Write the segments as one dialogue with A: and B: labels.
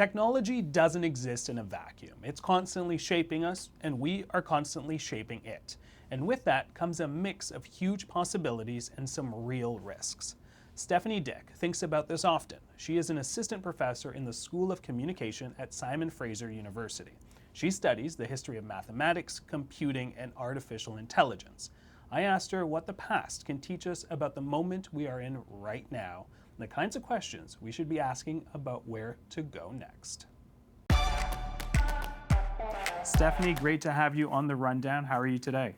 A: Technology doesn't exist in a vacuum. It's constantly shaping us, and we are constantly shaping it. And with that comes a mix of huge possibilities and some real risks. Stephanie Dick thinks about this often. She is an assistant professor in the School of Communication at Simon Fraser University. She studies the history of mathematics, computing, and artificial intelligence. I asked her what the past can teach us about the moment we are in right now, and the kinds of questions we should be asking about where to go next. Stephanie, great to have you on the rundown. How are you today?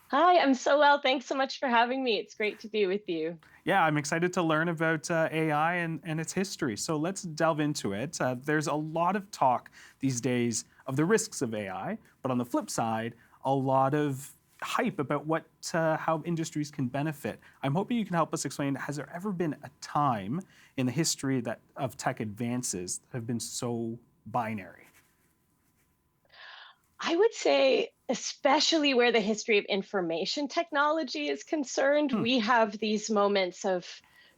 B: Hi, I'm so well. Thanks so much for having me. It's great to be with you.
A: Yeah, I'm excited to learn about AI and its history. So let's delve into it. There's a lot of talk these days of the risks of AI, but on the flip side, a lot of hype about how industries can benefit. I'm hoping you can help us explain, has there ever been a time in the history of tech advances that have been so binary?
B: I would say, especially where the history of information technology is concerned,
A: Hmm.
B: we have these moments of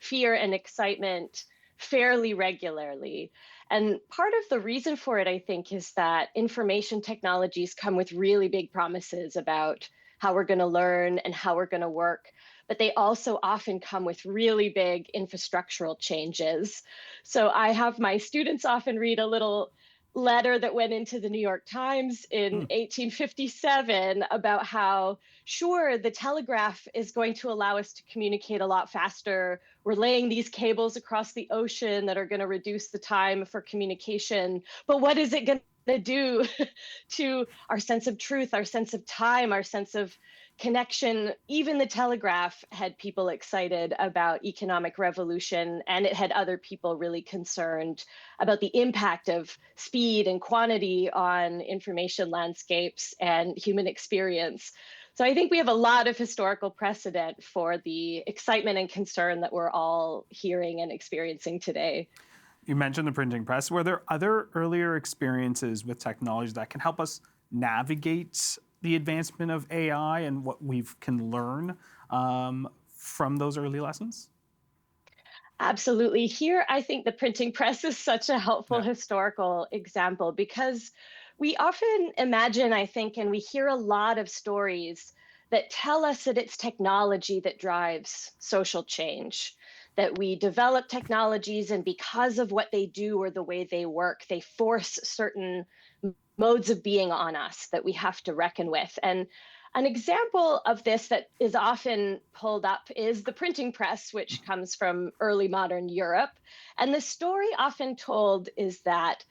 B: fear and excitement fairly regularly. And part of the reason for it, I think, is that information technologies come with really big promises about how we're going to learn and how we're going to work. But they also often come with really big infrastructural changes. So I have my students often read a little letter that went into the New York Times in
A: Hmm.
B: 1857 about how, sure, the telegraph is going to allow us to communicate a lot faster. We're laying these cables across the ocean that are going to reduce the time for communication. But what is it going to do to our sense of truth, our sense of time, our sense of connection? Even the telegraph had people excited about economic revolution, and it had other people really concerned about the impact of speed and quantity on information landscapes and human experience. So I think we have a lot of historical precedent for the excitement and concern that we're all hearing and experiencing today.
A: You mentioned the printing press. Were there other earlier experiences with technology that can help us navigate the advancement of AI and what we can learn from those early lessons?
B: Absolutely. Here, I think the printing press is such a helpful
A: Yeah.
B: historical example because we often imagine, I think, and we hear a lot of stories that tell us that it's technology that drives social change, that we develop technologies, and because of what they do or the way they work, they force certain modes of being on us that we have to reckon with. And an example of this that is often pulled up is the printing press, which comes from early modern Europe. And the story often told is that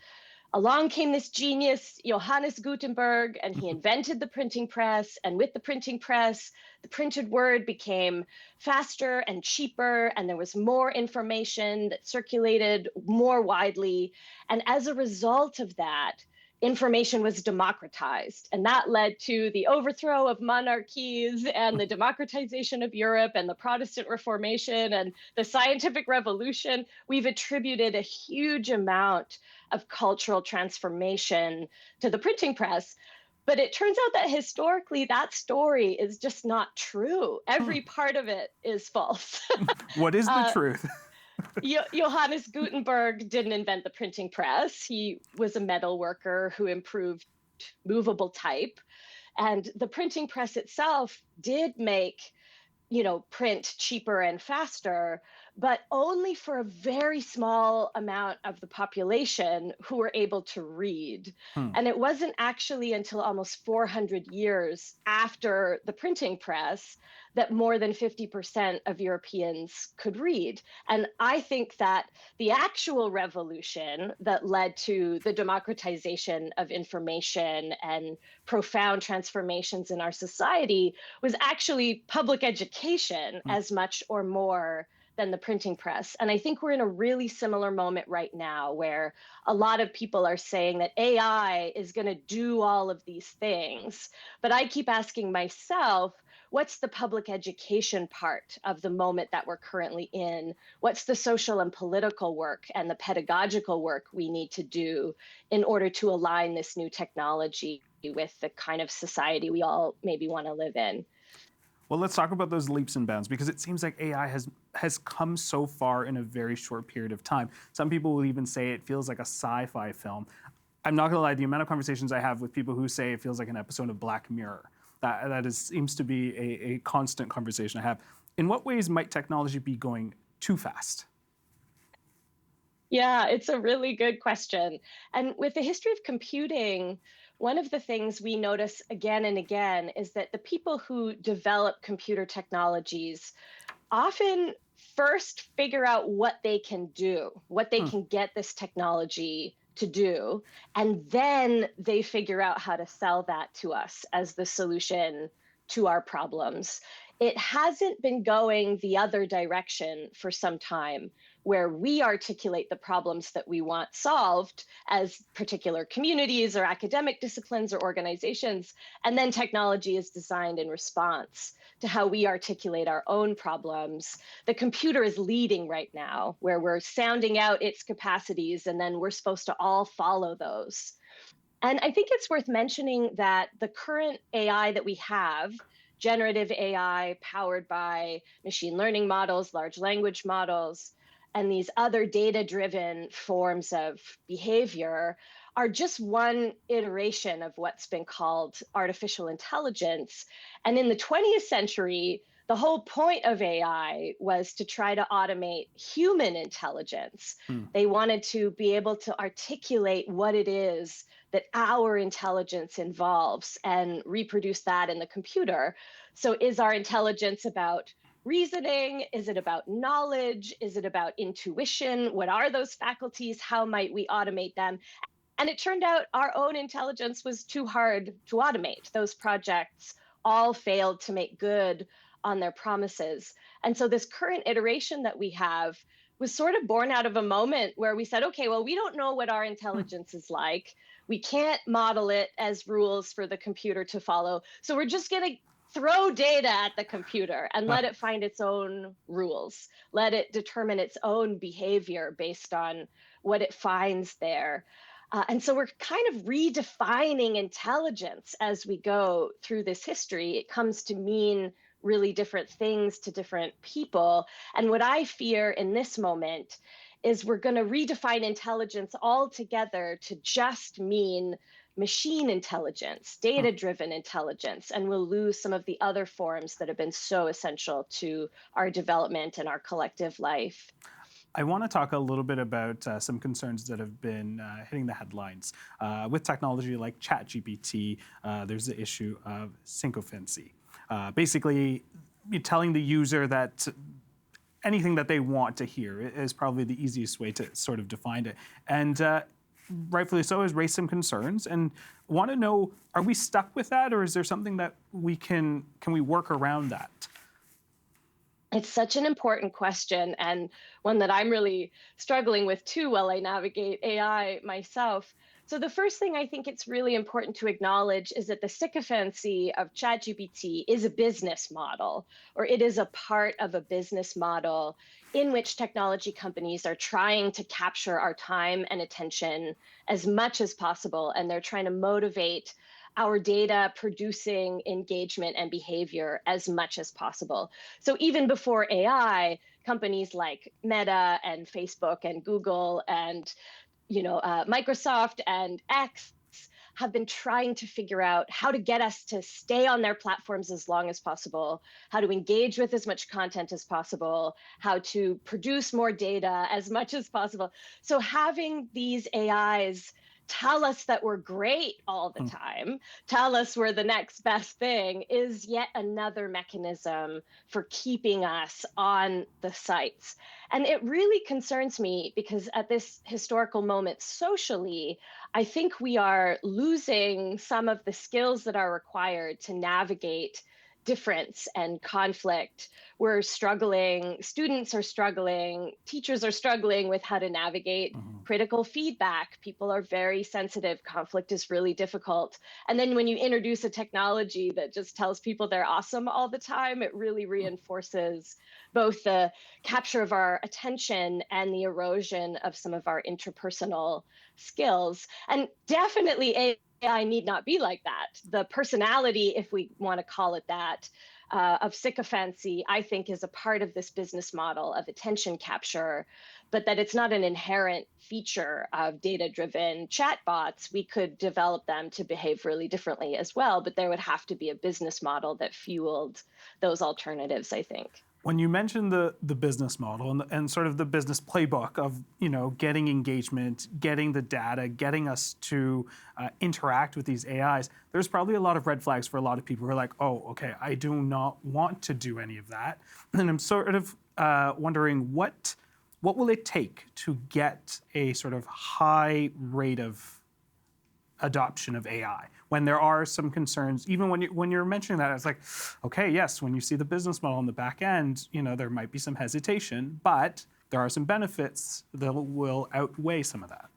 B: along came this genius, Johannes Gutenberg, and he invented the printing press. And with the printing press, the printed word became faster and cheaper, and there was more information that circulated more widely. And as a result of that, information was democratized. And that led to the overthrow of monarchies and the democratization of Europe and the Protestant Reformation and the scientific revolution. We've attributed a huge amount of cultural transformation to the printing press. But it turns out that historically, that story is just not true.
A: Hmm.
B: Every part of it is false.
A: What is the
B: uh,
A: truth?
B: Johannes Gutenberg didn't invent the printing press. He was a metal worker who improved movable type. And the printing press itself did make print cheaper and faster, but only for a very small amount of the population who were able to read.
A: Hmm.
B: And it wasn't actually until almost 400 years after the printing press that more than 50% of Europeans could read. And I think that the actual revolution that led to the democratization of information and profound transformations in our society was actually public education
A: Hmm.
B: as much or more than the printing press. And I think we're in a really similar moment right now where a lot of people are saying that AI is going to do all of these things. But I keep asking myself, what's the public education part of the moment that we're currently in? What's the social and political work and the pedagogical work we need to do in order to align this new technology with the kind of society we all maybe want to live in?
A: Well, let's talk about those leaps and bounds because it seems like AI has come so far in a very short period of time. Some people will even say it feels like a sci-fi film. I'm not gonna lie, the amount of conversations I have with people who say it feels like an episode of Black Mirror, seems to be a constant conversation I have. In what ways might technology be going too fast?
B: Yeah, it's a really good question. And with the history of computing, one of the things we notice again and again is that the people who develop computer technologies often first figure out what they can do, what they
A: Hmm.
B: can get this technology to do, and then they figure out how to sell that to us as the solution to our problems. It hasn't been going the other direction for some time, where we articulate the problems that we want solved as particular communities or academic disciplines or organizations, and then technology is designed in response to how we articulate our own problems. The computer is leading right now, where we're sounding out its capacities and then we're supposed to all follow those. And I think it's worth mentioning that the current AI that we have, generative AI powered by machine learning models, large language models, and these other data driven forms of behavior, are just one iteration of what's been called artificial intelligence. And in the 20th century, the whole point of AI was to try to automate human intelligence.
A: Hmm.
B: They wanted to be able to articulate what it is that our intelligence involves and reproduce that in the computer. So, is our intelligence about reasoning? Is it about knowledge? Is it about intuition? What are those faculties? How might we automate them? And it turned out our own intelligence was too hard to automate. Those projects all failed to make good on their promises. And so, this current iteration that we have was sort of born out of a moment where we said, okay, well, we don't know what our
A: Hmm.
B: intelligence is like. We can't model it as rules for the computer to follow. So, we're just going to throw data at the computer and let it find its own rules, let it determine its own behavior based on what it finds there. And so we're kind of redefining intelligence as we go through this history. It comes to mean really different things to different people. And what I fear in this moment is we're going to redefine intelligence altogether to just mean machine intelligence,
A: Hmm.
B: data driven intelligence, and we'll lose some of the other forms that have been so essential to our development and our collective life.
A: I want to talk a little bit about some concerns that have been hitting the headlines. With technology like ChatGPT, there's the issue of sycophancy. Basically, you're telling the user that anything that they want to hear is probably the easiest way to sort of define it. And rightfully so, has raised some concerns. And want to know, are we stuck with that, or is there something that can we work around that?
B: It's such an important question, and one that I'm really struggling with too while I navigate AI myself. So, the first thing I think it's really important to acknowledge is that the sycophancy of ChatGPT is a business model, or it is a part of a business model in which technology companies are trying to capture our time and attention as much as possible. And they're trying to motivate our data producing engagement and behavior as much as possible. So even before AI, companies like Meta and Facebook and Google and Microsoft and X have been trying to figure out how to get us to stay on their platforms as long as possible, how to engage with as much content as possible, how to produce more data as much as possible. So having these AIs tell us that we're great all the
A: Hmm.
B: time, tell us we're the next best thing, is yet another mechanism for keeping us on the sites. And it really concerns me because at this historical moment socially, I think we are losing some of the skills that are required to navigate difference and conflict. We're struggling, students are struggling, teachers are struggling with how to navigate
A: Mhm.
B: critical feedback. People are very sensitive. Conflict is really difficult. And then when you introduce a technology that just tells people they're awesome all the time, it really reinforces both the capture of our attention and the erosion of some of our interpersonal skills. And definitely AI need not be like that. The personality, if we want to call it that, of sycophancy, I think, is a part of this business model of attention capture, but that it's not an inherent feature of data driven chatbots. We could develop them to behave really differently as well, but there would have to be a business model that fueled those alternatives, I think.
A: When you mentioned the business model and sort of the business playbook of getting engagement, getting the data, getting us to interact with these AIs, there's probably a lot of red flags for a lot of people who are like, oh, okay, I do not want to do any of that. And I'm sort of wondering what will it take to get a sort of high rate of adoption of AI, when there are some concerns. Even when you're mentioning that, it's like, okay, yes, when you see the business model on the back end, there might be some hesitation, but there are some benefits that will outweigh some of that.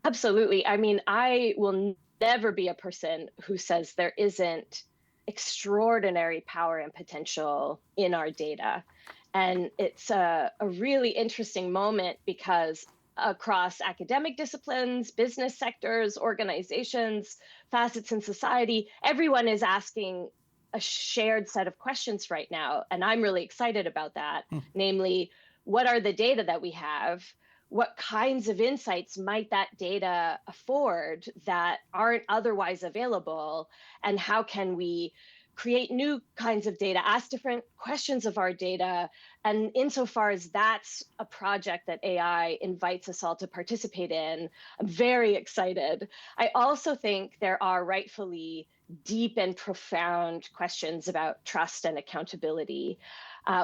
B: Absolutely. I mean, I will never be a person who says there isn't extraordinary power and potential in our data. And it's a really interesting moment because across academic disciplines, business sectors, organizations, facets in society, everyone is asking a shared set of questions right now. And I'm really excited about that. Namely, what are the data that we have? What kinds of insights might that data afford that aren't otherwise available? And how can we create new kinds of data, ask different questions of our data? And insofar as that's a project that AI invites us all to participate in, I'm very excited. I also think there are rightfully deep and profound questions about trust and accountability.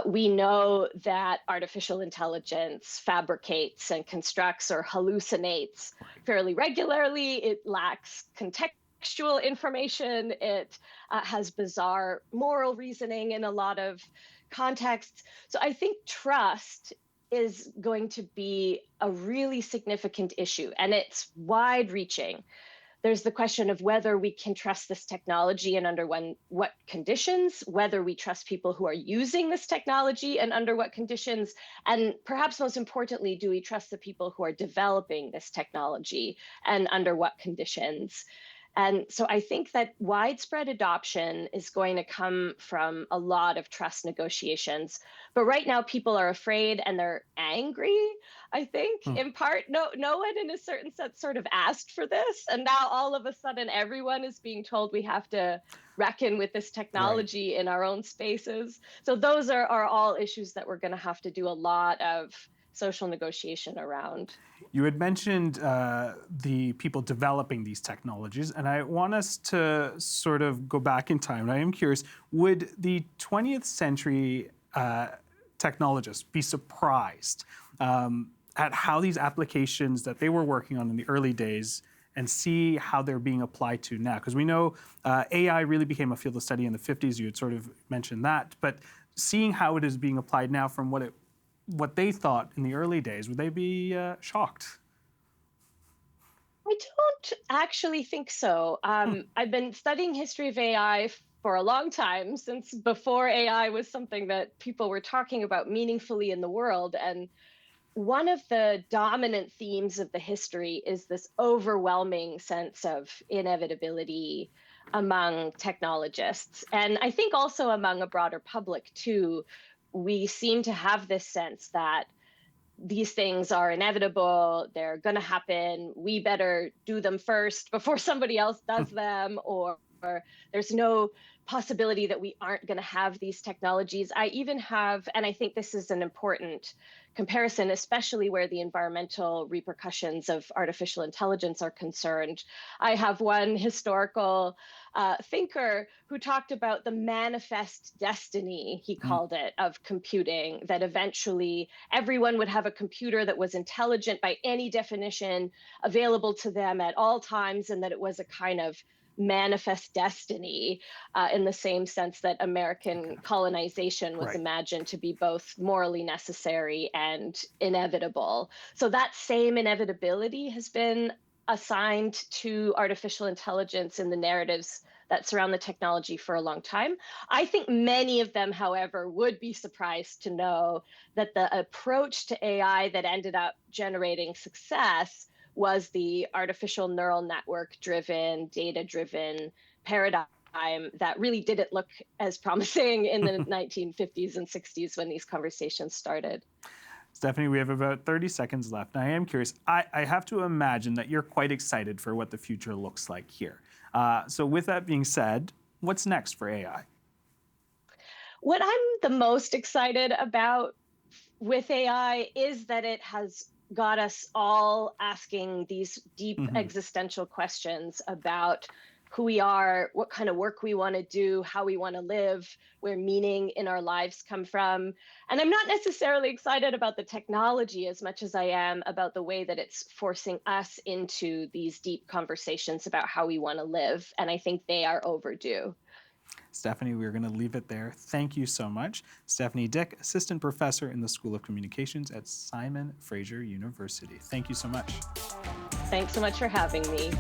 B: We know that artificial intelligence fabricates and constructs or hallucinates fairly regularly. It lacks contextual information. It has bizarre moral reasoning in a lot of contexts. So I think trust is going to be a really significant issue, and it's wide reaching. There's the question of whether we can trust this technology and under what conditions, whether we trust people who are using this technology and under what conditions, and perhaps most importantly, do we trust the people who are developing this technology and under what conditions? And so I think that widespread adoption is going to come from a lot of trust negotiations. But right now, people are afraid and they're angry, I think, in part. No one in a certain sense sort of asked for this. And now all of a sudden, everyone is being told we have to reckon with this technology in our own spaces. So those are all issues that we're going to have to do a lot of social negotiation around.
A: You had mentioned the people developing these technologies, and I want us to sort of go back in time. And I am curious, would the 20th century technologists be surprised at how these applications that they were working on in the early days and see how they're being applied to now? Because we know AI really became a field of study in the 50s. You had sort of mentioned that. But seeing how it is being applied now from what they thought in the early days, would they be shocked?
B: I don't actually think so. I've been studying history of AI for a long time, since before AI was something that people were talking about meaningfully in the world. And one of the dominant themes of the history is this overwhelming sense of inevitability among technologists. And I think also among a broader public, too. We seem to have this sense that these things are inevitable, they're going to happen, we better do them first before somebody else does them, or there's no possibility that we aren't going to have these technologies. I even have, and I think this is an important comparison, especially where the environmental repercussions of artificial intelligence are concerned. I have one historical thinker who talked about the manifest destiny, he called it, of computing, that eventually everyone would have a computer that was intelligent by any definition, available to them at all times, and that it was a kind of manifest destiny, in the same sense that American colonization was imagined to be both morally necessary and inevitable. So that same inevitability has been assigned to artificial intelligence in the narratives that surround the technology for a long time. I think many of them, however, would be surprised to know that the approach to AI that ended up generating success was the artificial neural network driven, data driven paradigm time that really didn't look as promising in the 1950s and 60s when these conversations started.
A: Stephanie, we have about 30 seconds left. I am curious. I have to imagine that you're quite excited for what the future looks like here. So with that being said, what's next for AI?
B: What I'm the most excited about with AI is that it has got us all asking these deep
A: Hmm.
B: existential questions about who we are, what kind of work we want to do, how we want to live, where meaning in our lives come from. And I'm not necessarily excited about the technology as much as I am about the way that it's forcing us into these deep conversations about how we want to live. And I think they are overdue.
A: Stephanie, we're going to leave it there. Thank you so much. Stephanie Dick, Assistant Professor in the School of Communications at Simon Fraser University. Thank you so much.
B: Thanks so much for having me.